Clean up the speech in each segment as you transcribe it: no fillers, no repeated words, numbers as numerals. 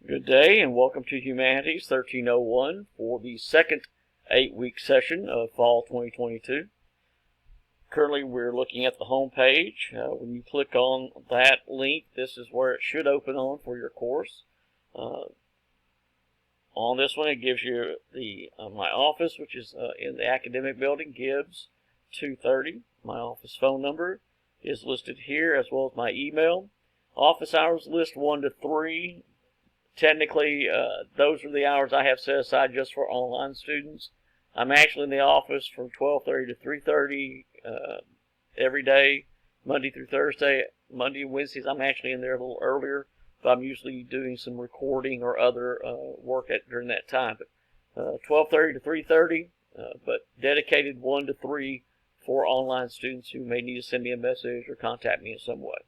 Good day and welcome to Humanities 1301 for the second 8-week session of fall 2022. Currently we're looking at the home page. When you click on that link, this is where it should open on for your course. On this one it gives you my office, which is in the academic building, Gibbs 230. My office phone number is listed here, as well as my email. Office hours list 1 to 3. Technically, those are the hours I have set aside just for online students. I'm actually in the office from 12:30 to 3:30 every day, Monday through Thursday. Monday and Wednesdays, I'm actually in there a little earlier, but I'm usually doing some recording or other work during that time. But 12:30 to 3:30, but dedicated 1 to 3 for online students who may need to send me a message or contact me in some way.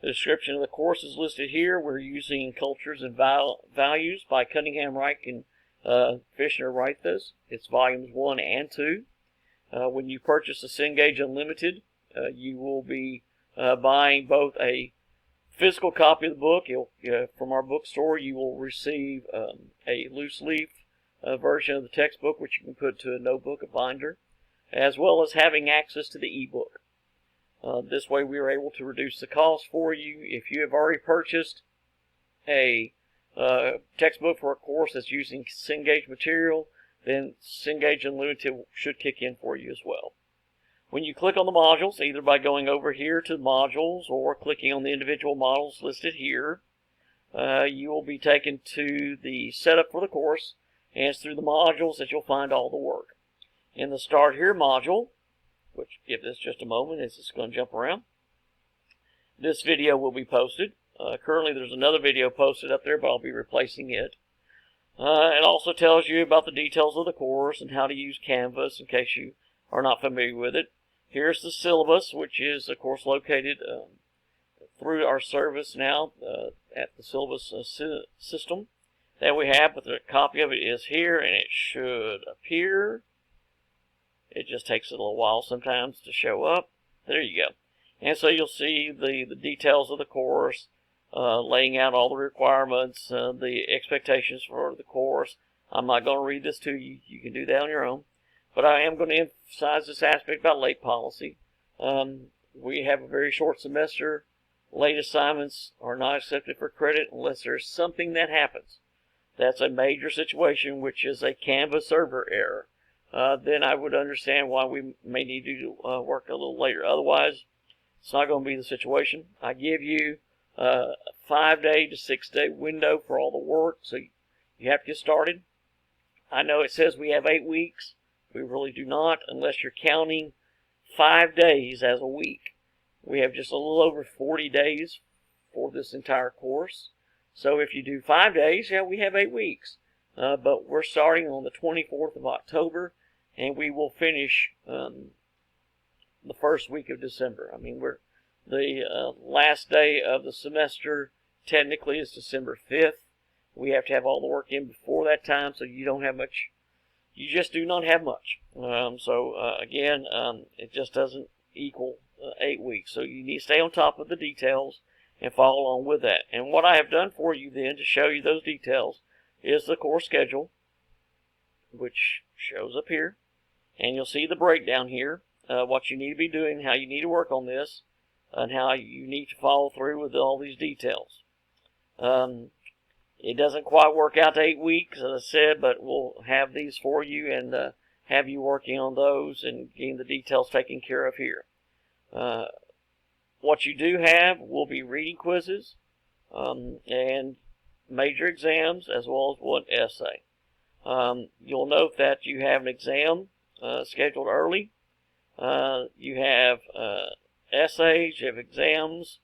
The description of the course is listed here. We're using Cultures and Values by Cunningham, Reich, and Fishner-Reithus. It's volumes 1 and 2. When you purchase a Cengage Unlimited, you will be buying both a physical copy of the book. From our bookstore, you will receive a loose leaf version of the textbook, which you can put to a notebook, a binder, as well as having access to the ebook. This way we are able to reduce the cost for you. If you have already purchased a textbook for a course that's using Cengage material, then Cengage Unlimited should kick in for you as well. When you click on the modules, either by going over here to modules or clicking on the individual models listed here, you will be taken to the setup for the course, and it's through the modules that you'll find all the work. In the Start Here module, which give this just a moment as it's going to jump around, this video will be posted. Currently there's another video posted up there, but I'll be replacing it. It also tells you about the details of the course and how to use Canvas in case you are not familiar with it. Here's the syllabus, which is of course located through our service now at the syllabus system that we have, but the copy of it is here and it should appear. It just takes a little while sometimes to show up. There you go. And so you'll see the details of the course, laying out all the requirements, the expectations for the course. I'm not going to read this to you. You can do that on your own. But I am going to emphasize this aspect about late policy. We have a very short semester. Late assignments are not accepted for credit unless there's something that happens. That's a major situation, which is a Canvas server error. Then I would understand why we may need to work a little later. Otherwise, it's not going to be the situation. I give you a 5-day to 6-day window for all the work, so you have to get started. I know it says we have 8 weeks. We really do not, unless you're counting 5 days as a week. We have just a little over 40 days for this entire course. So if you do 5 days, yeah, we have 8 weeks. But we're starting on the 24th of October, and we will finish the first week of December. I mean, the last day of the semester technically is December 5th. We have to have all the work in before that time, so you don't have much. You just do not have much. Again, it just doesn't equal 8 weeks. So you need to stay on top of the details and follow along with that. And what I have done for you then to show you those details is the course schedule, which shows up here, and you'll see the breakdown here, what you need to be doing, how you need to work on this, and how you need to follow through with all these details. It doesn't quite work out to 8 weeks, as I said, but we'll have these for you and have you working on those and getting the details taken care of here. What you do have will be reading quizzes and major exams, as well as one essay. You'll note that you have an exam scheduled early. You have essays, you have exams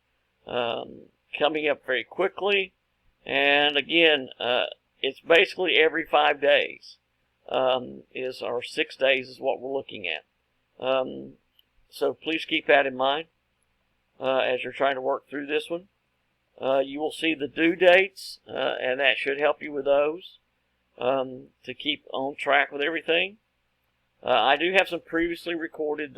coming up very quickly. And again, it's basically every 5 days, or 6 days is what we're looking at. So please keep that in mind as you're trying to work through this one. You will see the due dates, and that should help you with those to keep on track with everything. I do have some previously recorded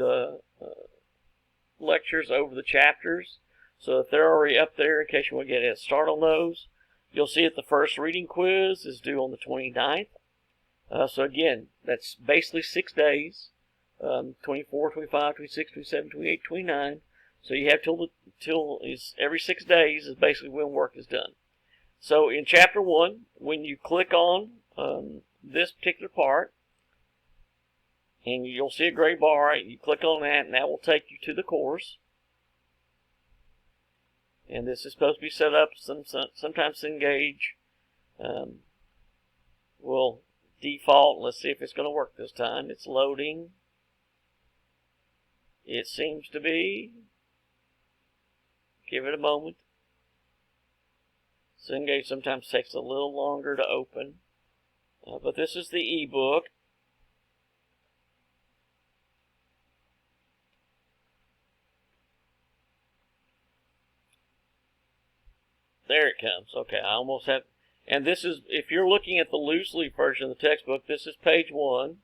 lectures over the chapters, so if they're already up there, in case you want to get a head start on those, You'll see that the first reading quiz is due on the 29th. So again, that's basically 6 days, 24, 25, 26, 27, 28, 29. So you have till every 6 days is basically when work is done. So in chapter 1, when you click on this particular part, and you'll see a gray bar, you click on that, and that will take you to the course. And this is supposed to be set up. Sometimes Cengage will default. Let's see if it's going to work this time. It's loading. It seems to be. Give it a moment. Cengage sometimes takes a little longer to open. But this is the ebook. There it comes. Okay, I almost have. And this is, if you're looking at the loose leaf version of the textbook, this is page 1,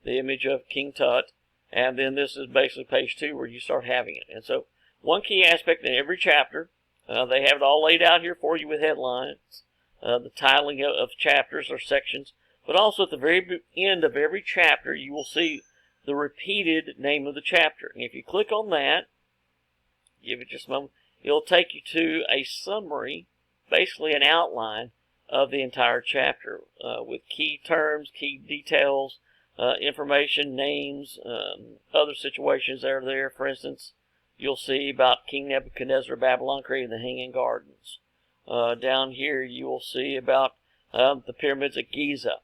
the image of King Tut. And then this is basically page 2 where you start having it. And so one key aspect in every chapter, they have it all laid out here for you with headlines, the titling of chapters or sections. But also at the very end of every chapter, you will see the repeated name of the chapter. And if you click on that, give it just a moment, it'll take you to a summary, basically an outline of the entire chapter with key terms, key details, information, names, other situations that are there. For instance, you'll see about King Nebuchadnezzar of Babylon creating the Hanging Gardens. Down here you will see about the pyramids at Giza.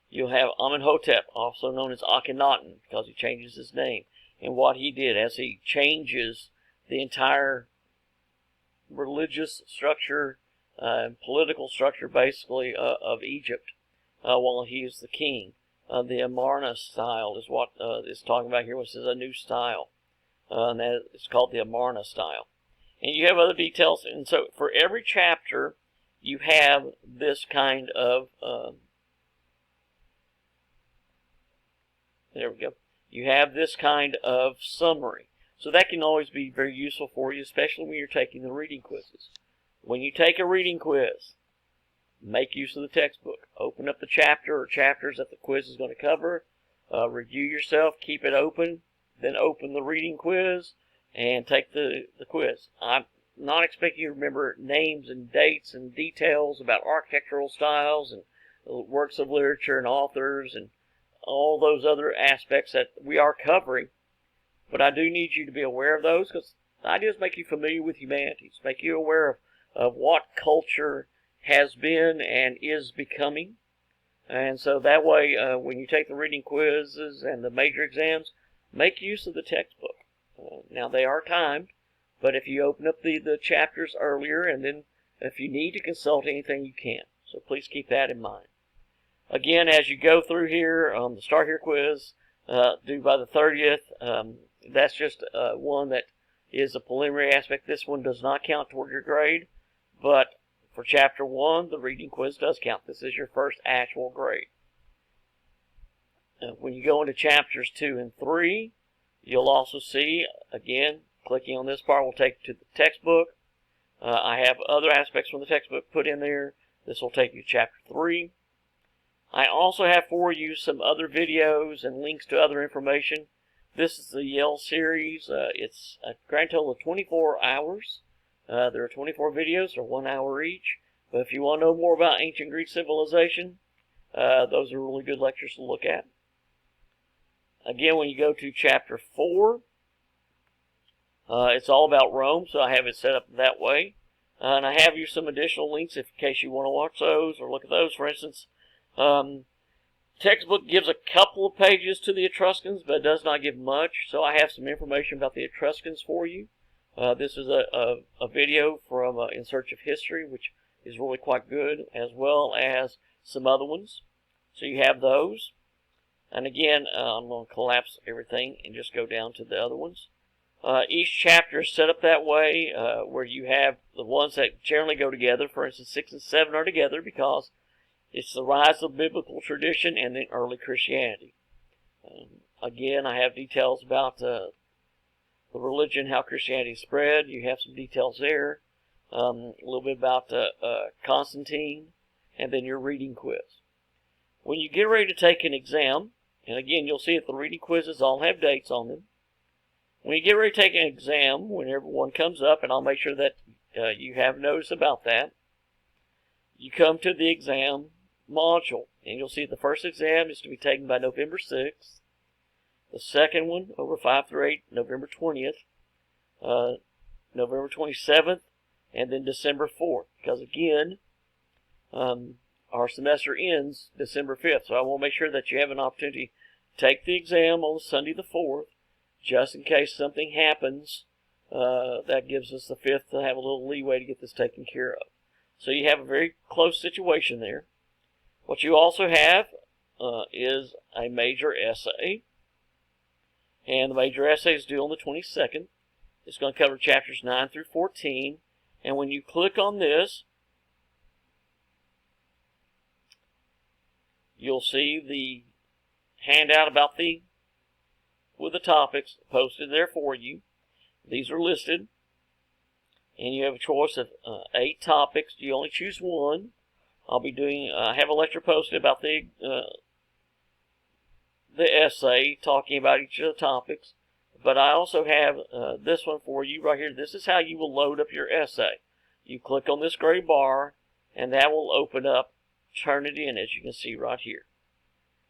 You'll have Amenhotep, also known as Akhenaten, because he changes his name, and what he did as he changes the entire religious structure and political structure, basically, of Egypt while he is the king. The Amarna style is what is talking about here, which is a new style. And that is called the Amarna style. And you have other details. And so for every chapter, you have this kind of, there we go. You have this kind of summary. So that can always be very useful for you, especially when you're taking the reading quizzes. When you take a reading quiz, make use of the textbook. Open up the chapter or chapters that the quiz is going to cover. Review yourself, keep it open, then open the reading quiz and take the quiz. I'm not expecting you to remember names and dates and details about architectural styles and works of literature and authors and all those other aspects that we are covering. But I do need you to be aware of those, because the ideas make you familiar with humanities, make you aware of what culture has been and is becoming. And so that way, when you take the reading quizzes and the major exams, make use of the textbook. Now, they are timed, but if you open up the chapters earlier, and then if you need to consult anything, you can. So please keep that in mind. Again, as you go through here on the Start Here quiz, due by the 30th, that's just one that is a preliminary aspect. This one does not count toward your grade, but for Chapter 1, the reading quiz does count. This is your first actual grade. When you go into Chapters 2 and 3, you'll also see, again, clicking on this part will take you to the textbook. I have other aspects from the textbook put in there. This will take you to Chapter 3. I also have for you some other videos and links to other information. This is the Yale series. It's a grand total of 24 hours. There are 24 videos, they're 1 hour each. But if you want to know more about ancient Greek civilization, those are really good lectures to look at. Again, when you go to Chapter 4, it's all about Rome, so I have it set up that way. And I have you some additional links in case you want to watch those or look at those. For instance, textbook gives a couple of pages to the Etruscans, but it does not give much. So I have some information about the Etruscans for you. This is a video from In Search of History, which is really quite good, as well as some other ones. So you have those. And again, I'm going to collapse everything and just go down to the other ones. Each chapter is set up that way, where you have the ones that generally go together. For instance, 6 and 7 are together because it's the rise of biblical tradition and then early Christianity. Again, I have details about the religion, how Christianity spread. You have some details there. a little bit about Constantine, and then your reading quiz. When you get ready to take an exam, and again, you'll see that the reading quizzes all have dates on them. When you get ready to take an exam, whenever one comes up, and I'll make sure that you have notice about that, you come to the exam module, and you'll see the first exam is to be taken by November 6th. The second one, over 5 through 8, November 20th, November 27th, and then December 4th. Because again, our semester ends December 5th, so I want to make sure that you have an opportunity to take the exam on Sunday the 4th, just in case something happens. That gives us the 5th to have a little leeway to get this taken care of. So you have a very close situation there. What you also have is a major essay. And the major essay is due on the 22nd. It's going to cover chapters 9 through 14. And when you click on this, you'll see the handout about with the topics posted there for you. These are listed. And you have a choice of 8 topics. You only choose one. I'll be doing, I have a lecture posted about the essay, talking about each of the topics. But I also have this one for you right here. This is how you will load up your essay. You click on this gray bar, and that will open up, turn it in, as you can see right here.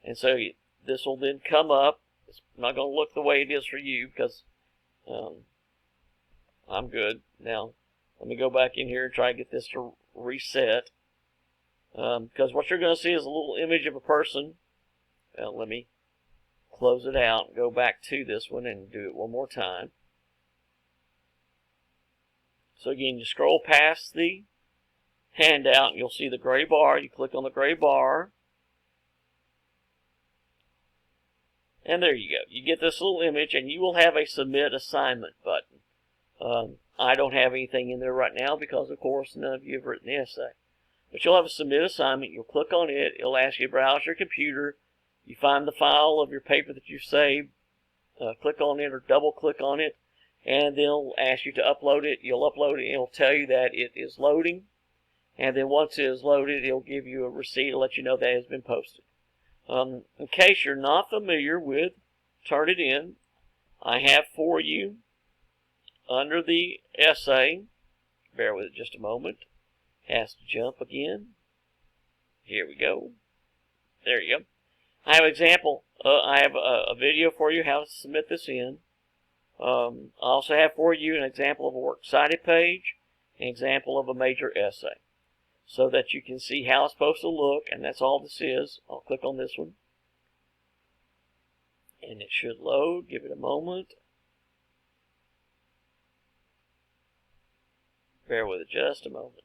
And so this will then come up. It's not going to look the way it is for you because I'm good. Now, let me go back in here and try to get this to reset. Because what you're going to see is a little image of a person. Let me close it out and go back to this one and do it one more time. So again, you scroll past the handout and you'll see the gray bar. You click on the gray bar. And there you go. You get this little image and you will have a submit assignment button. I don't have anything in there right now because, of course, none of you have written the essay. But you'll have a submit assignment. You'll click on it. It'll ask you to browse your computer. You find the file of your paper that you saved. Click on it or double click on it. And then it'll ask you to upload it. You'll upload it and it'll tell you that it is loading. And then once it is loaded, it'll give you a receipt to let you know that it has been posted. In case you're not familiar with Turnitin, I have for you under the essay, bear with it just a moment, has to jump again. Here we go. There you go. I have an example. I have a video for you how to submit this in. I also have for you an example of a works cited page, an example of a major essay, so that you can see how it's supposed to look, and that's all this is. I'll click on this one. And it should load. Give it a moment. Bear with it just a moment.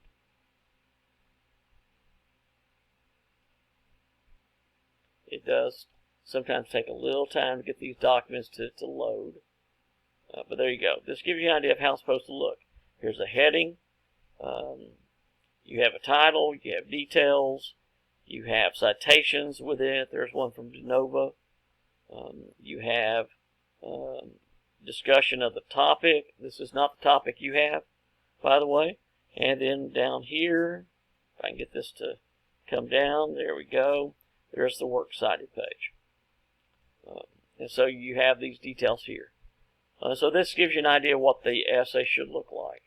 It does sometimes take a little time to get these documents to load. But there you go. This gives you an idea of how it's supposed to look. Here's a heading. You have a title. You have details. You have citations with it. There's one from Genova. You have discussion of the topic. This is not the topic you have, by the way. And then down here, if I can get this to come down, there we go. There's the works cited page. And so you have these details here. So this gives you an idea of what the essay should look like.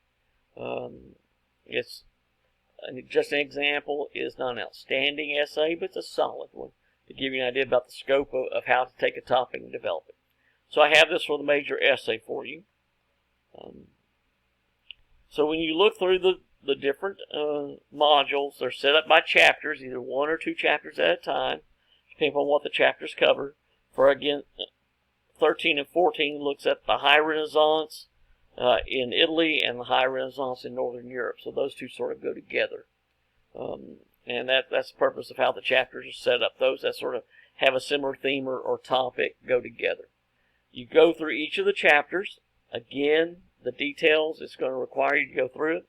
It's just an example. It is not an outstanding essay, but it's a solid one to give you an idea about the scope of how to take a topic and develop it. So I have this for the major essay for you. So when you look through the different modules, they're set up by chapters, either 1 or 2 chapters at a time, depending on what the chapters cover. For again, 13 and 14 looks at the High Renaissance in Italy and the High Renaissance in Northern Europe. So those two sort of go together. And that's the purpose of how the chapters are set up. Those that sort of have a similar theme or topic go together. You go through each of the chapters. Again, the details, it's going to require you to go through it.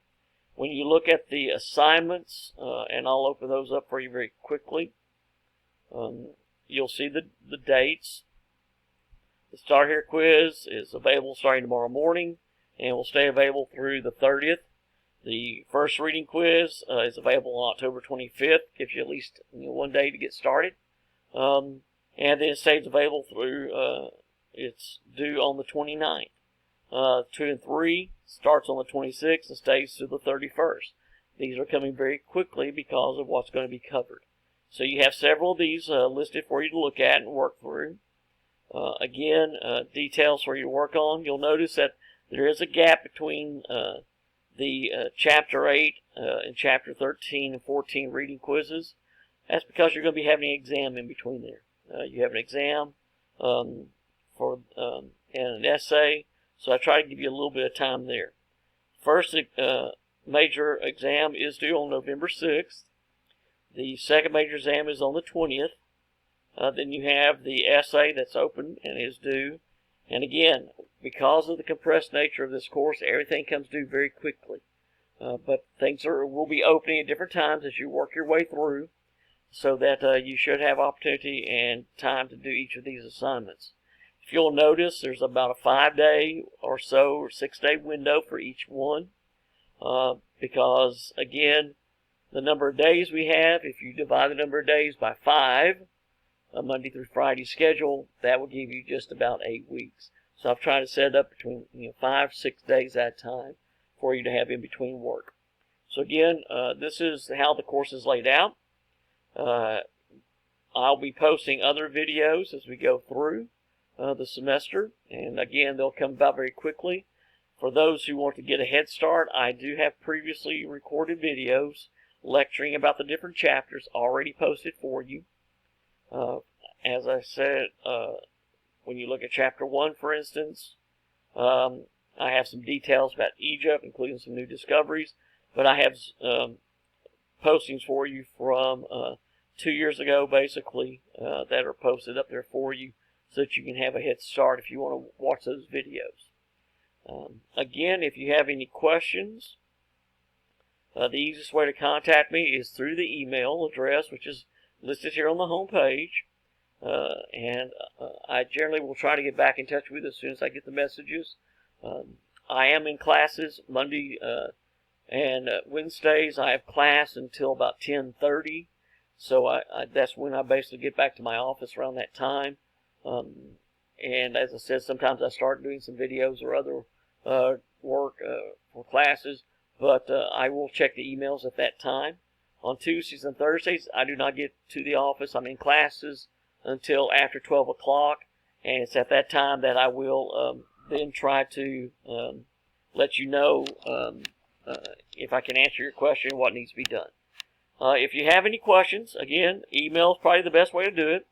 When you look at the assignments, and I'll open those up for you very quickly, you'll see the dates. The Start Here quiz is available starting tomorrow morning and will stay available through the 30th. The first reading quiz is available on October 25th. Gives you at least 1 day to get started. And then it stays available through, it's due on the 29th. 2 and 3 starts on the 26th and stays through the 31st. These are coming very quickly because of what's going to be covered. So you have several of these listed for you to look at and work through. Again, details for you to work on. You'll notice that there is a gap between the Chapter 8 and Chapter 13 and 14 reading quizzes. That's because you're going to be having an exam in between there. You have an exam and an essay, so I try to give you a little bit of time there. First major exam is due on November 6th. The second major exam is on the 20th. Then you have the essay that's open and is due. And again, because of the compressed nature of this course, everything comes due very quickly. But things will be opening at different times as you work your way through, so that you should have opportunity and time to do each of these assignments. If you'll notice, there's about a 5-day or so or 6-day window for each one, because again, the number of days we have, if you divide the number of days by 5, a Monday through Friday schedule, that will give you just about 8 weeks. So I've tried to set it up between 5-6 days at a time for you to have in between work. So again, this is how the course is laid out. I'll be posting other videos as we go through the semester, and again, they'll come about very quickly. For those who want to get a head start, I do have previously recorded videos lecturing about the different chapters already posted for you. As I said, when you look at Chapter 1, for instance, I have some details about Egypt, including some new discoveries, but I have postings for you from 2 years ago, basically, that are posted up there for you so that you can have a head start if you want to watch those videos. Again, if you have any questions, the easiest way to contact me is through the email address, which is listed here on the home page. I generally will try to get back in touch with you as soon as I get the messages. I am in classes Monday and Wednesdays. I have class until about 10:30, so that's when I basically get back to my office around that time. And as I said, sometimes I start doing some videos or other work for classes, but I will check the emails at that time. On Tuesdays and Thursdays, I do not get to the office. I'm in classes until after 12 o'clock, and it's at that time that I will then try to let you know if I can answer your question, what needs to be done. If you have any questions, again, email is probably the best way to do it.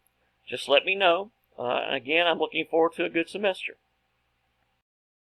Just let me know. Again, I'm looking forward to a good semester.